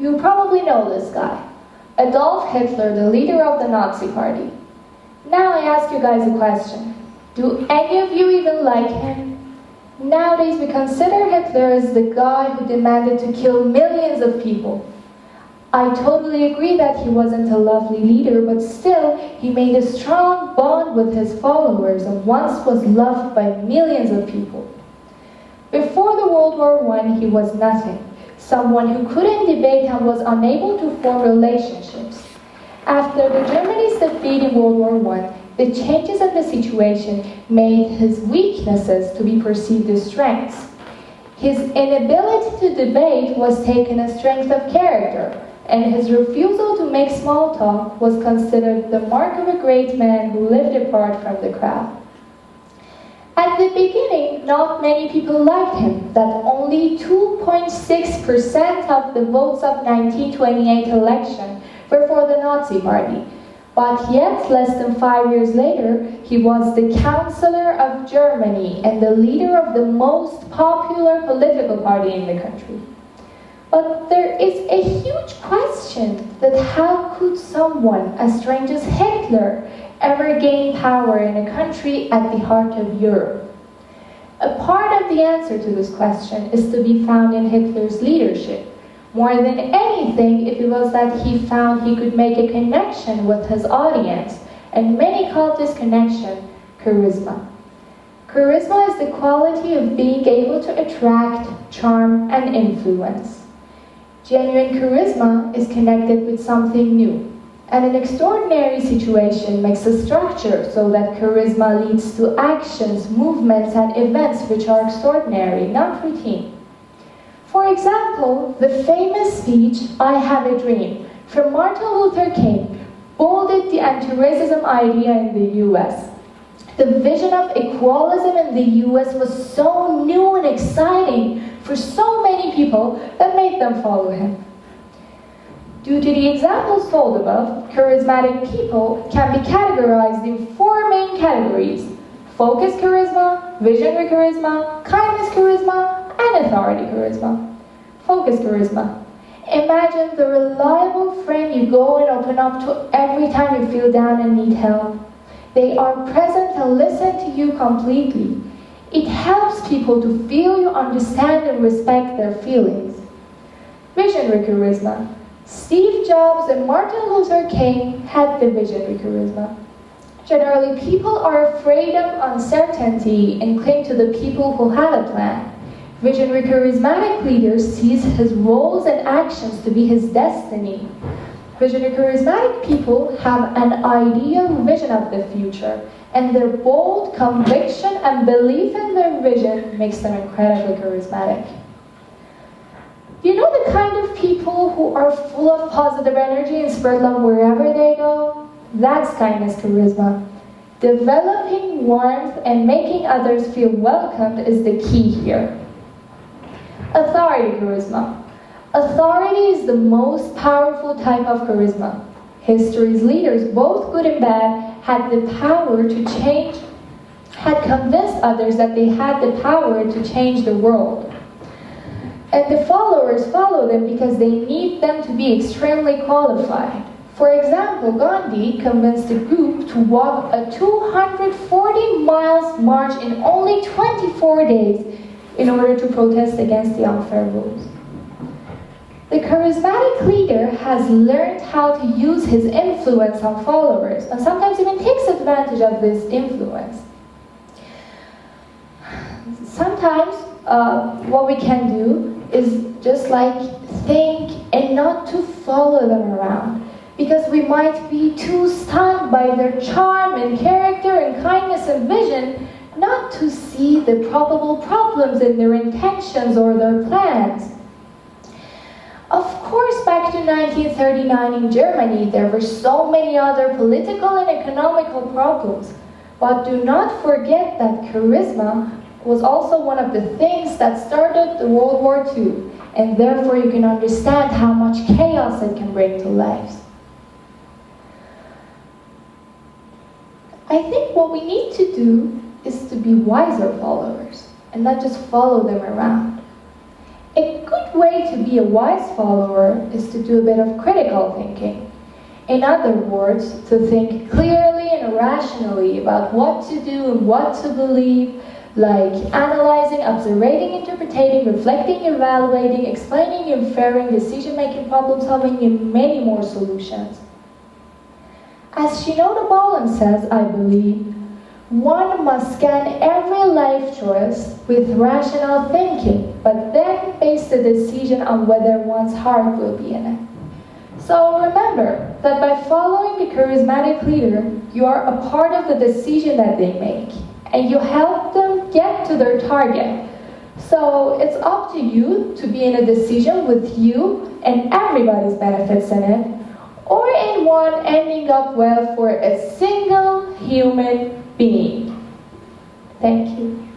You probably know this guy, Adolf Hitler, the leader of the Nazi Party. Now I ask you guys a question. Do any of you even like him? Nowadays we consider Hitler as the guy who demanded to kill millions of people. I totally agree that he wasn't a lovely leader, but still, he made a strong bond with his followers and once was loved by millions of people. Before the World War I, he was nothing. Someone who couldn't debate and was unable to form relationships. After the Germany's defeat in World War I, the changes in the situation made his weaknesses to be perceived as strengths. His inability to debate was taken as strength of character, and his refusal to make small talk was considered the mark of a great man who lived apart from the crowd. At the beginning, not many people liked him, that only 2.6% of the votes of 1928 election were for the Nazi Party. But yet, less than 5 years later, he was the Chancellor of Germany and the leader of the most popular political party in the country. But there is a huge question that how could someone as strange as Hitler ever gain power in a country at the heart of Europe? A part of the answer to this question is to be found in Hitler's leadership. More than anything, it was that he found he could make a connection with his audience, and many call this connection charisma. Charisma is the quality of being able to attract, charm, and influence. Genuine charisma is connected with something new, and an extraordinary situation makes a structure so that charisma leads to actions, movements, and events which are extraordinary, not routine. For example, the famous speech, "I Have a Dream," from Martin Luther King, bolded the anti-racism idea in the US. The vision of equalism in the US was so new and exciting for so many people that made them follow him. Due to the examples told above, charismatic people can be categorized in 4 main categories: focus charisma, visionary charisma, kindness charisma, and authority charisma. Focus charisma. Imagine the reliable friend you go and open up to every time you feel down and need help. They are present and listen to you completely. It helps people to feel you understand and respect their feelings. Visionary charisma. Steve Jobs and Martin Luther King had the visionary charisma. Generally, people are afraid of uncertainty and cling to the people who have a plan. Visionary charismatic leader sees his roles and actions to be his destiny. Visionary charismatic people have an ideal vision of the future, and their bold conviction and belief in their vision makes them incredibly charismatic. You know the kind of people who are full of positive energy and spread love wherever they go? That's kindness charisma. Developing warmth and making others feel welcomed is the key here. Authority charisma. Authority is the most powerful type of charisma. History's leaders, both good and bad, had the power to change, had convinced others that they had the power to change the world. And the followers follow them because they need them to be extremely qualified. For example, Gandhi convinced a group to walk a 240 miles march in only 24 days in order to protest against the unfair rules. The charismatic leader has learned how to use his influence on followers, and sometimes even takes advantage of this influence. Sometimes what we can do is just like think and not to follow them around, because we might be too stunned by their charm and character and kindness and vision not to see the probable problems in their intentions or their plans. Of course, back to 1939 in Germany, there were so many other political and economical problems. But do not forget that charisma was also one of the things that started the World War II, and therefore you can understand how much chaos it can bring to lives. I think what we need to do is to be wiser followers and not just follow them around. A good way to be a wise follower is to do a bit of critical thinking. In other words, to think clearly and rationally about what to do and what to believe, like analyzing, observing, interpreting, reflecting, evaluating, explaining, inferring, decision-making, problem-solving, and many more solutions. As Shinoda Bolen says, I believe, one must scan every life choice with rational thinking, but then base the decision on whether one's heart will be in it. So remember that by following the charismatic leader, you are a part of the decision that they make, and you help them get to their target. So it's up to you to be in a decision with you and everybody's benefits in it, or in one ending up well for a single human being. Thank you.